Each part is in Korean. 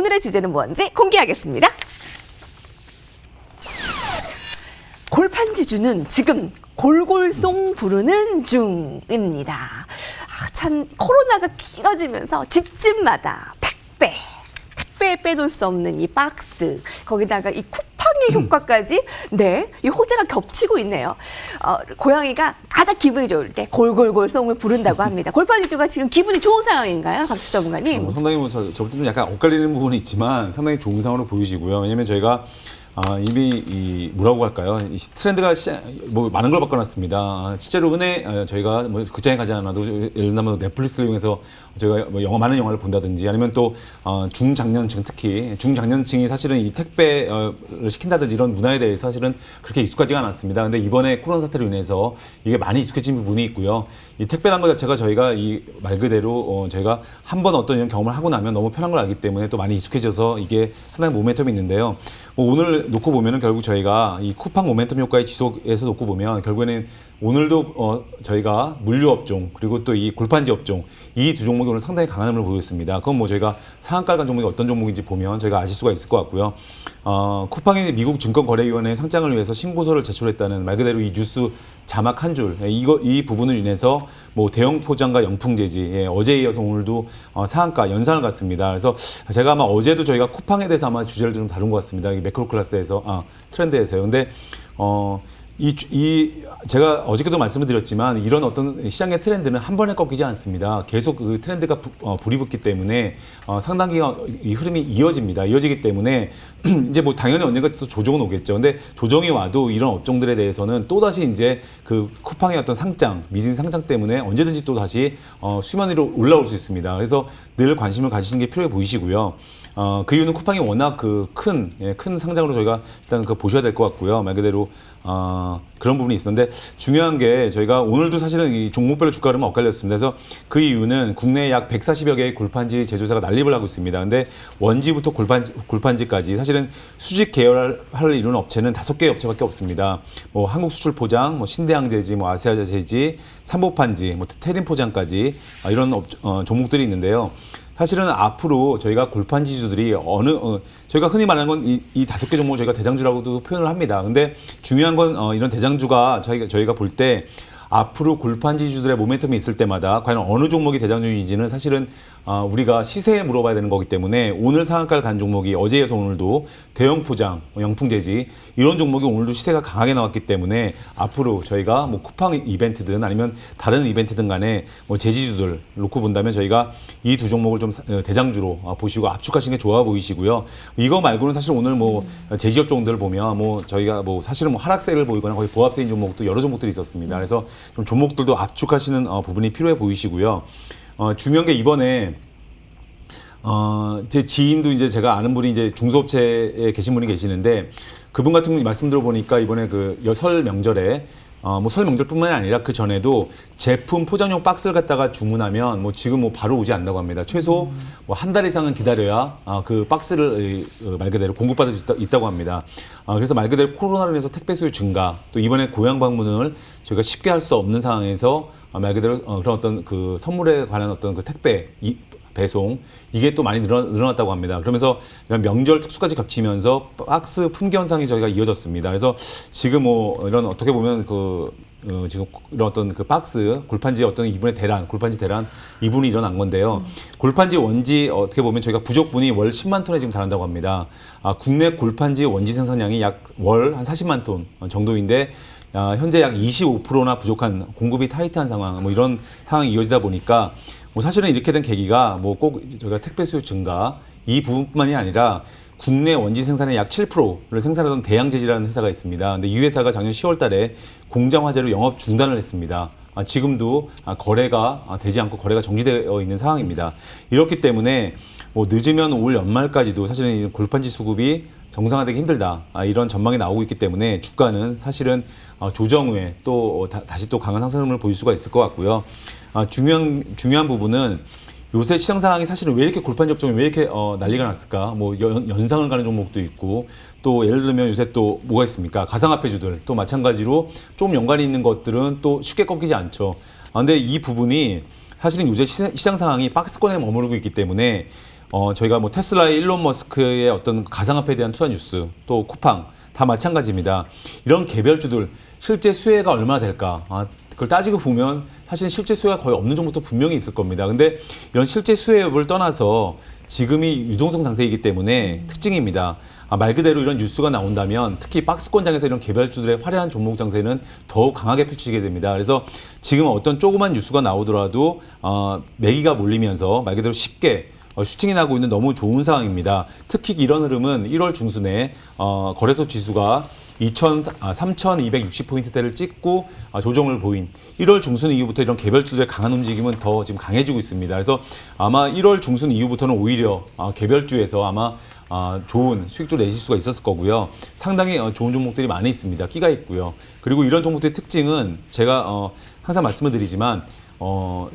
오늘의 주제는 뭔지 공개하겠습니다. 골판지주는 지금 골골송 부르는 중입니다. 참 코로나가 길어지면서 집집마다 택배에 빼놓을 수 없는 이 박스, 거기다가 이 쿠팡의 효과까지 이 호재가 겹치고 있네요. 고양이가 가장 기분이 좋을 때 골골골송을 부른다고 합니다. 골판지주가 지금 기분이 좋은 상황인가요, 박수 전문가님? 상당히 저부터 좀 약간 엇갈리는 부분이 있지만 상당히 좋은 상황으로 보이시고요. 왜냐하면 저희가 이미 뭐라고 할까요? 이 트렌드가 많은 걸 바꿔놨습니다. 실제로 저희가 뭐 극장에 가지 않아도 예를 들면 넷플릭스를 이용해서 저희가 뭐 많은 영화를 본다든지 아니면 또 중장년층, 특히 중장년층이 사실은 이 택배를 시킨다든지 이런 문화에 대해서 사실은 그렇게 익숙하지가 않았습니다. 근데 이번에 코로나 사태로 인해서 이게 많이 익숙해진 부분이 있고요. 이 택배라는 것 자체가 저희가 이 말 그대로 저희가 한 번 어떤 이런 경험을 하고 나면 너무 편한 걸 알기 때문에 또 많이 익숙해져서 이게 상당히 모멘텀이 있는데요. 오늘 놓고 보면은 결국 저희가 이 쿠팡 모멘텀 효과의 지속에서 놓고 보면 결국에는 오늘도 저희가 물류 업종 그리고 또 이 골판지 업종 이 두 종목이 오늘 상당히 강한 힘을 보였습니다. 그건 뭐 저희가 상한가 간 종목이 어떤 종목인지 보면 저희가 아실 수가 있을 것 같고요. 쿠팡이 미국 증권거래위원회에 상장을 위해서 신고서를 제출했다는 말 그대로 이 뉴스 자막 한 줄, 이 부분을 인해서 뭐 대형 포장과 영풍 재지, 어제에 이어서 오늘도 상한가 연상을 갔습니다. 그래서 제가 아마 어제도 저희가 쿠팡에 대해서 아마 주제를 좀 다룬 것 같습니다. 이 매크로 클래스에서 트렌드에서요. 근데 제가 어저께도 말씀을 드렸지만 이런 어떤 시장의 트렌드는 한 번에 꺾이지 않습니다. 계속 그 트렌드가 불이 붙기 때문에 상당 기간 이 흐름이 이어지기 때문에 이제 뭐 당연히 언젠가 또 조정은 오겠죠. 근데 조정이 와도 이런 업종들에 대해서는 또다시 이제 그 쿠팡의 어떤 상장, 미진 상장 때문에 언제든지 또 다시 수면 위로 올라올 수 있습니다. 그래서 늘 관심을 가지시는 게 필요해 보이시고요. 그 이유는 쿠팡이 워낙 큰 상장으로 저희가 일단 보셔야 될 것 같고요. 말 그대로 그런 부분이 있었는데 중요한 게 저희가 오늘도 사실은 이 종목별로 주가 흐름은 엇갈렸습니다. 그래서 그 이유는 국내에 약 140여 개의 골판지 제조사가 난립을 하고 있습니다. 근데 원지부터 골판지까지 사실은 수직 계열을 이루는 업체는 5개의 업체밖에 없습니다. 뭐 한국수출포장, 뭐 신대항제지, 뭐 아세아제지, 삼보판지, 뭐 테린포장까지 이런 종목들이 있는데요. 사실은 앞으로 저희가 골판지주들이 저희가 흔히 말하는 건 이 5개 종목을 저희가 대장주라고도 표현을 합니다. 근데 중요한 건 이런 대장주가 저희가 볼 때 앞으로 골판지주들의 모멘텀이 있을 때마다 과연 어느 종목이 대장주인지는 사실은 우리가 시세에 물어봐야 되는 거기 때문에 오늘 상한가를 간 종목이 어제에서 오늘도 대형 포장, 영풍재지 이런 종목이 오늘도 시세가 강하게 나왔기 때문에 앞으로 저희가 뭐 쿠팡 이벤트든 아니면 다른 이벤트든 간에 뭐 제지주들 놓고 본다면 저희가 이 두 종목을 좀 대장주로 보시고 압축하시는 게 좋아 보이시고요. 이거 말고는 사실 오늘 뭐 제지업종들을 보면 뭐 저희가 뭐 사실은 뭐 하락세를 보이거나 거의 보합세인 종목도 여러 종목들이 있었습니다. 그래서 좀 종목들도 압축하시는 부분이 필요해 보이시고요. 중요한 게 이번에 제 지인도 이제 제가 아는 분이 이제 중소업체에 계신 분이 계시는데 그분 같은 분 말씀 들어보니까 이번에 그 설 명절에 뭐 설 명절뿐만이 아니라 그 전에도 제품 포장용 박스를 갖다가 주문하면 뭐 지금 뭐 바로 오지 않는다고 합니다. 최소 뭐 한 달 이상은 기다려야 그 박스를 말 그대로 공급받을 수 있다고 합니다. 그래서 말 그대로 코로나로 인해서 택배 수요 증가, 또 이번에 고향 방문을 저희가 쉽게 할 수 없는 상황에서 말 그대로 그런 어떤 그 선물에 관한 어떤 그 택배 배송 이게 또 많이 늘어났다고 합니다. 그러면서 이런 명절 특수까지 겹치면서 박스 품귀 현상이 저희가 이어졌습니다. 그래서 지금 뭐 이런 어떻게 보면 지금 이런 어떤 그 박스 골판지 어떤 골판지 대란 이분이 일어난 건데요. 골판지 원지 어떻게 보면 저희가 부족분이 월 10만 톤에 지금 달한다고 합니다. 국내 골판지 원지 생산량이 약 월 한 40만 톤 정도인데 현재 약 25%나 부족한 공급이 타이트한 상황, 뭐 이런 상황이 이어지다 보니까 뭐 사실은 이렇게 된 계기가 뭐 꼭 저희가 택배 수요 증가 이 부분뿐만이 아니라 국내 원지 생산의 약 7%를 생산하던 대양제지라는 회사가 있습니다. 근데 이 회사가 작년 10월 달에 공장 화재로 영업 중단을 했습니다. 지금도 거래가 되지 않고 거래가 정지되어 있는 상황입니다. 이렇기 때문에 뭐 늦으면 올 연말까지도 사실은 골판지 수급이 정상화되기 힘들다 이런 전망이 나오고 있기 때문에 주가는 사실은 조정 후에 또 다시 또 강한 상승을 보일 수가 있을 것 같고요. 중요한 부분은 요새 시장 상황이 사실은 왜 이렇게 골판지 업종이 왜 이렇게 난리가 났을까? 뭐 연상을 가는 종목도 있고 또 예를 들면 요새 또 뭐가 있습니까? 가상화폐주들 또 마찬가지로 좀 연관이 있는 것들은 또 쉽게 꺾이지 않죠. 근데 이 부분이 사실은 요새 시장 상황이 박스권에 머무르고 있기 때문에 저희가 뭐 테슬라의 일론 머스크의 어떤 가상화폐에 대한 투자 뉴스, 또 쿠팡 다 마찬가지입니다. 이런 개별주들 실제 수혜가 얼마나 될까? 그걸 따지고 보면 사실 실제 수혜가 거의 없는 종목도 분명히 있을 겁니다. 근데 이런 실제 수혜 여부를 떠나서 지금이 유동성 장세이기 때문에 특징입니다. 말 그대로 이런 뉴스가 나온다면 특히 박스권장에서 이런 개별주들의 화려한 종목 장세는 더욱 강하게 펼치게 됩니다. 그래서 지금 어떤 조그만 뉴스가 나오더라도 매기가 몰리면서 말 그대로 쉽게 슈팅이 나고 있는 너무 좋은 상황입니다. 특히 이런 흐름은 1월 중순에 거래소 지수가 3,260포인트대를 찍고 조정을 보인 1월 중순 이후부터 이런 개별주들의 강한 움직임은 더 지금 강해지고 있습니다. 그래서 아마 1월 중순 이후부터는 오히려 개별주에서 아마 좋은 수익도 내실 수가 있었을 거고요. 상당히 좋은 종목들이 많이 있습니다. 끼가 있고요. 그리고 이런 종목들의 특징은 제가 항상 말씀을 드리지만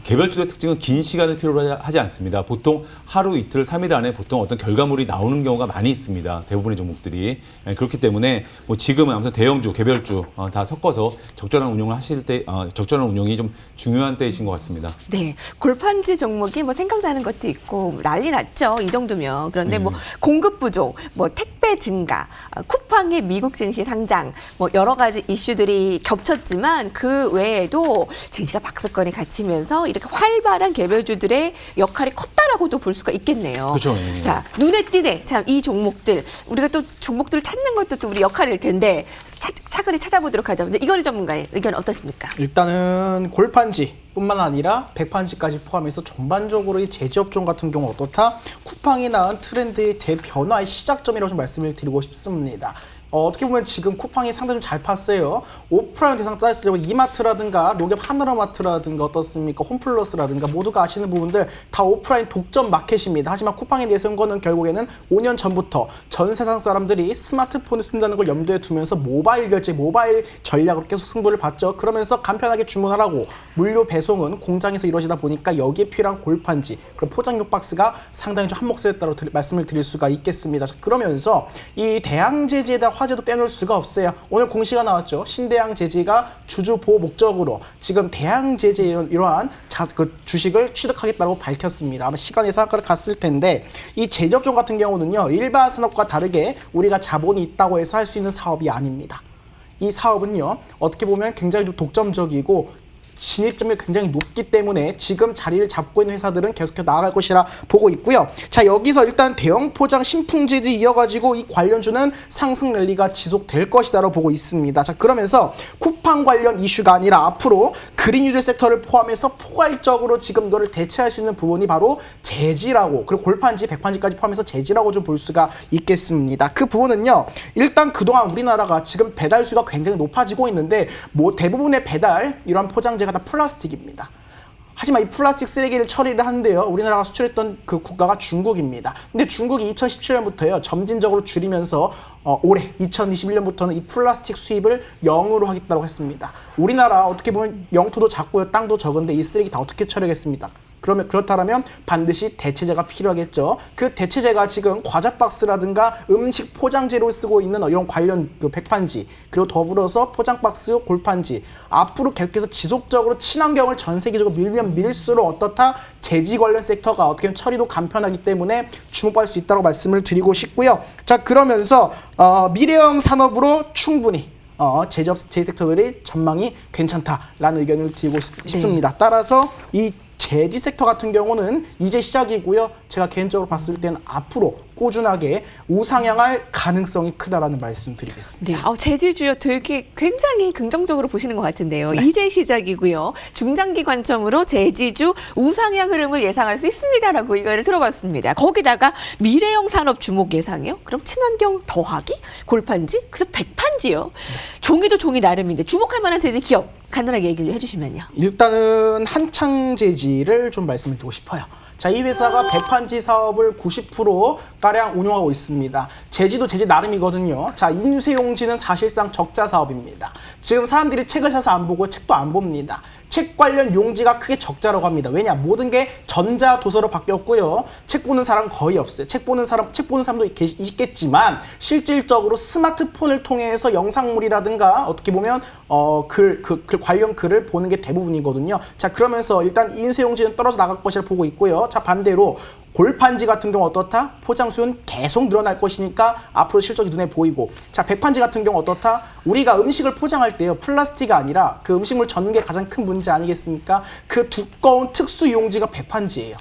개별주의 특징은 긴 시간을 필요로 하지 않습니다. 보통 하루, 이틀, 3일 안에 보통 어떤 결과물이 나오는 경우가 많이 있습니다. 대부분의 종목들이. 그렇기 때문에 뭐 지금은 아무튼 대형주, 개별주 다 섞어서 적절한 운용을 하실 때, 적절한 운용이 좀 중요한 때이신 것 같습니다. 네, 골판지 종목이 뭐 생각나는 것도 있고 난리 났죠. 이 정도면. 그런데 뭐 공급 부족, 뭐 택배 증가, 쿠팡의 미국 증시 상장, 뭐 여러 가지 이슈들이 겹쳤지만 그 외에도 증시가 박스권이 갇히면서 이렇게 활발한 개별주들의 역할이 컸다라고도 볼 수가 있겠네요. 그렇죠. 자, 눈에 띄네. 참 이 종목들 우리가 또 종목들을 찾는 것도 또 우리 역할일 텐데 차근히 찾아보도록 하죠. 근데 이거리 전문가의 의견 어떠십니까? 일단은 골판지뿐만 아니라 백판지까지 포함해서 전반적으로 이 제조업종 같은 경우 어떻다? 쿠팡이 낳은 트렌드의 대변화의 시작점이라고 좀 말씀을 드리고 싶습니다. 어떻게 보면 지금 쿠팡이 상당히 좀 잘 팠어요. 오프라인 대상 따졌을 때 이마트라든가 농협 하나로마트라든가 어떻습니까? 홈플러스라든가 모두가 아시는 부분들 다 오프라인 독점 마켓입니다. 하지만 쿠팡이 내세운 거는 결국에는 5년 전부터 전 세상 사람들이 스마트폰을 쓴다는 걸 염두에 두면서 모바일 결제, 모바일 전략으로 계속 승부를 봤죠. 그러면서 간편하게 주문하라고 물류 배송은 공장에서 이루어지다 보니까 여기에 필요한 골판지, 그리고 포장용 박스가 상당히 좀 한몫을 했다고 말씀을 드릴 수가 있겠습니다. 자, 그러면서 이 대항제지에 대한 화제도 빼놓을 수가 없어요. 오늘 공시가 나왔죠. 신대항제지가 주주 보호 목적으로 지금 대항제지 이러한 주식을 취득하겠다고 밝혔습니다. 아마 시간의 상한가를 갔을 텐데 이 제조업종 같은 경우는요. 일반 산업과 다르게 우리가 자본이 있다고 해서 할 수 있는 사업이 아닙니다. 이 사업은요. 어떻게 보면 굉장히 좀 독점적이고 진입점이 굉장히 높기 때문에 지금 자리를 잡고 있는 회사들은 계속해서 나아갈 것이라 보고 있고요. 자, 여기서 일단 대형 포장 신풍제도 이어가지고 이 관련주는 상승 랠리가 지속될 것이다라고 보고 있습니다. 자, 그러면서 쿠팡 관련 이슈가 아니라 앞으로 그린 유일 섹터를 포함해서 포괄적으로 지금 이거를 대체할 수 있는 부분이 바로 제지라고, 그리고 골판지, 백판지까지 포함해서 제지라고 좀 볼 수가 있겠습니다. 그 부분은요. 일단 그동안 우리나라가 지금 배달 수가 굉장히 높아지고 있는데 뭐 대부분의 배달 이런 포장재가 다 플라스틱입니다. 하지만 이 플라스틱 쓰레기를 처리를 하는데요. 우리나라가 수출했던 그 국가가 중국입니다. 근데 중국이 2017년부터요. 점진적으로 줄이면서 올해 2021년부터는 이 플라스틱 수입을 0으로 하겠다고 했습니다. 우리나라 어떻게 보면 영토도 작고요. 땅도 적은데 이 쓰레기 다 어떻게 처리하겠습니다. 그렇다면 반드시 대체제가 필요하겠죠. 그 대체제가 지금 과자 박스라든가 음식 포장재로 쓰고 있는 이런 관련 그 백판지, 그리고 더불어서 포장 박스, 골판지, 앞으로 계속해서 지속적으로 친환경을 전 세계적으로 밀면 밀수록 어떻다? 제지 관련 섹터가 어떻게 보면 처리도 간편하기 때문에 주목받을 수 있다고 말씀을 드리고 싶고요. 자, 그러면서 미래형 산업으로 충분히 제조업 섹터들이 전망이 괜찮다라는 의견을 드리고 싶습니다. 네. 따라서 이 제지 섹터 같은 경우는 이제 시작이고요. 제가 개인적으로 봤을 때는 앞으로 꾸준하게 우상향할 가능성이 크다라는 말씀 드리겠습니다. 네, 제지주요 되게 굉장히 긍정적으로 보시는 것 같은데요. 네. 이제 시작이고요. 중장기 관점으로 제지주 우상향 흐름을 예상할 수 있습니다라고 이거를 들어봤습니다. 거기다가 미래형 산업 주목 예상이요? 그럼 친환경 더하기? 골판지? 그래서 백판지요? 종이도 종이 나름인데 주목할 만한 제지 기업 간단하게 얘기를 해주시면요. 일단은 한창제지를 좀 말씀을 드리고 싶어요. 자, 이 회사가 백판지 사업을 90%가량 운영하고 있습니다. 제지도 제지 나름이거든요. 자, 인쇄용지는 사실상 적자 사업입니다. 지금 사람들이 책을 사서 안 보고 책도 안 봅니다. 책 관련 용지가 크게 적자라고 합니다. 왜냐? 모든 게 전자 도서로 바뀌었고요. 책 보는 사람 거의 없어요. 책 보는 사람도 있겠지만 실질적으로 스마트폰을 통해서 영상물이라든가 어떻게 보면 글 관련 글을 보는 게 대부분이거든요. 자, 그러면서 일단 인쇄용지는 떨어져 나갈 것이라 보고 있고요. 자, 반대로 골판지 같은 경우 어떻다? 포장 수요는 계속 늘어날 것이니까 앞으로 실적이 눈에 보이고, 자, 백판지 같은 경우 어떻다? 우리가 음식을 포장할 때요, 플라스틱이 아니라 그 음식물 젓는 게 가장 큰 문제 아니겠습니까? 그 두꺼운 특수 이용지가 백판지예요.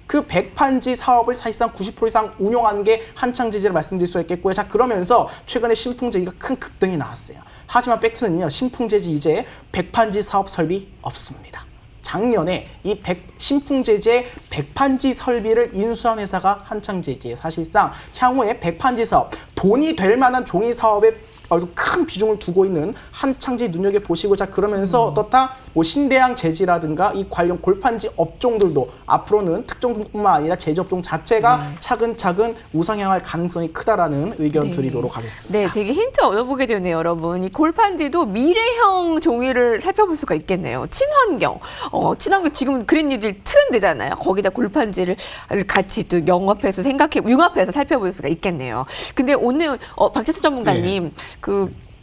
그 백판지 사업을 사실상 90% 이상 운용하는 게 한창제지를 말씀드릴 수가 있겠고요. 자, 그러면서 최근에 신풍제지가 큰 급등이 나왔어요. 하지만 팩트는요, 신풍제지 이제 백판지 사업 설비 없습니다. 작년에 이 신풍제지의 백판지 설비를 인수한 회사가 한창제지예요. 사실상 향후에 백판지 사업, 돈이 될 만한 종이 사업에 아주 큰 비중을 두고 있는 한창제지 눈여겨보시고, 자, 그러면서 어떻다? 뭐 신대양 제지라든가 이 관련 골판지 업종들도 앞으로는 특정 종뿐만 아니라 제조업종 자체가 차근차근 우상향할 가능성이 크다라는 의견 드리도록 하겠습니다. 네, 되게 힌트 얻어보게 되네요, 여러분. 이 골판지도 미래형 종이를 살펴볼 수가 있겠네요. 친환경. 친환경 지금 그린뉴딜 트렌드잖아요. 거기다 골판지를 같이 또 융합해서 살펴볼 수가 있겠네요. 근데 오늘 박재수 전문가님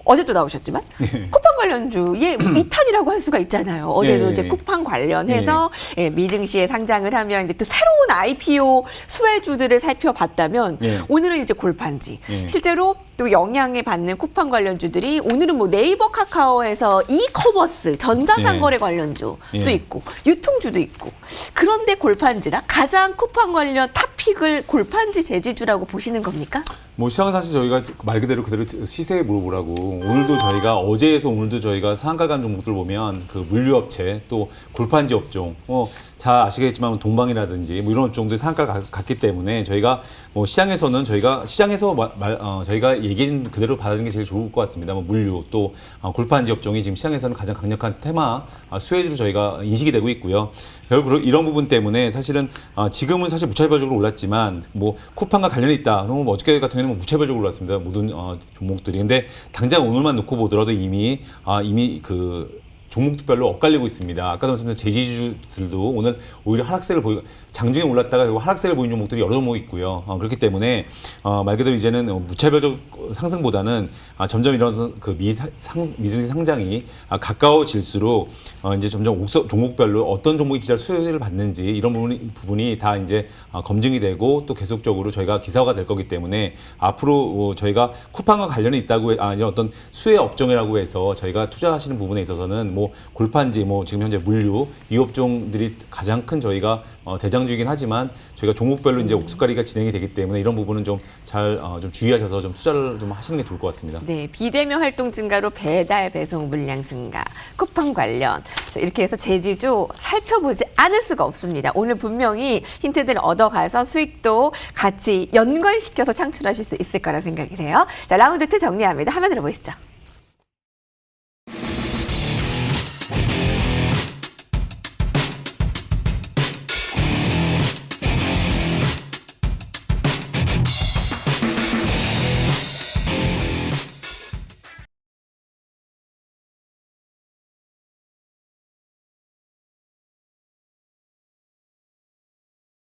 어제도 나오셨지만 쿠팡 관련주의 미탄이라고 할 수가 있잖아요. 어제도 이제 쿠팡 관련해서 미증시에 상장을 하면 이제 또 새로운 IPO 수혜주들을 살펴봤다면 오늘은 이제 골판지. 실제로 또 영향을 받는 쿠팡 관련주들이 오늘은 뭐 네이버 카카오에서 이커머스 전자상거래 관련주도 있고 유통주도 있고, 그런데 골판지라 가장 쿠팡 관련 탑픽을 골판지 제지주라고 보시는 겁니까? 뭐 시장은 사실 저희가 말 그대로 시세 물어보라고, 오늘도 저희가 어제에서 오늘도 저희가 상한가 간 종목들 보면 그 물류업체 또 골판지 업종 잘 아시겠지만 동방이라든지 뭐 이런 업종들이 상한가 갔기 때문에 저희가 뭐 시장에서는 저희가 얘기해 준 그대로 받아들이는 게 제일 좋을 것 같습니다. 뭐 물류 또 골판지 업종이 지금 시장에서는 가장 강력한 테마 수혜주로 저희가 인식이 되고 있고요. 결국 이런 부분 때문에 사실은 지금은 사실 무차별적으로 올랐지만 뭐 쿠팡과 관련이 있다. 그러면 뭐 어저께 같은 경우는 무차별적으로 올랐습니다. 모든 종목들이. 근데 당장 오늘만 놓고 보더라도 이미 그 종목별로 엇갈리고 있습니다. 아까도 말씀드린 제지주들도 오늘 오히려 하락세를 보이고, 장중에 올랐다가 하락세를 보인 종목들이 여러 종목 있고요. 그렇기 때문에 말 그대로 이제는 무차별적 상승보다는 점점 이런 그 미증시 상장이 가까워질수록 이제 점점 종목별로 어떤 종목이 진짜 수혜를 받는지 이런 부분이 다 이제 검증이 되고 또 계속적으로 저희가 기사화가 될 거기 때문에 앞으로 저희가 쿠팡과 관련이 있다고 이런 어떤 수혜 업종이라고 해서 저희가 투자하시는 부분에 있어서는 뭐 골판지 지금 현재 물류 이 업종들이 가장 큰 저희가 대장주이긴 하지만 저희가 종목별로 이제 옥수가리가 진행이 되기 때문에 이런 부분은 좀 주의하셔서 좀 투자를 좀 하시는 게 좋을 것 같습니다. 네, 비대면 활동 증가로 배달 배송 물량 증가, 쿠팡 관련 이렇게 해서 제지주 살펴보지 않을 수가 없습니다. 오늘 분명히 힌트들을 얻어가서 수익도 같이 연관시켜서 창출하실 수 있을 거라 생각이 돼요. 자, 라운드 2 정리합니다. 화면으로 보시죠.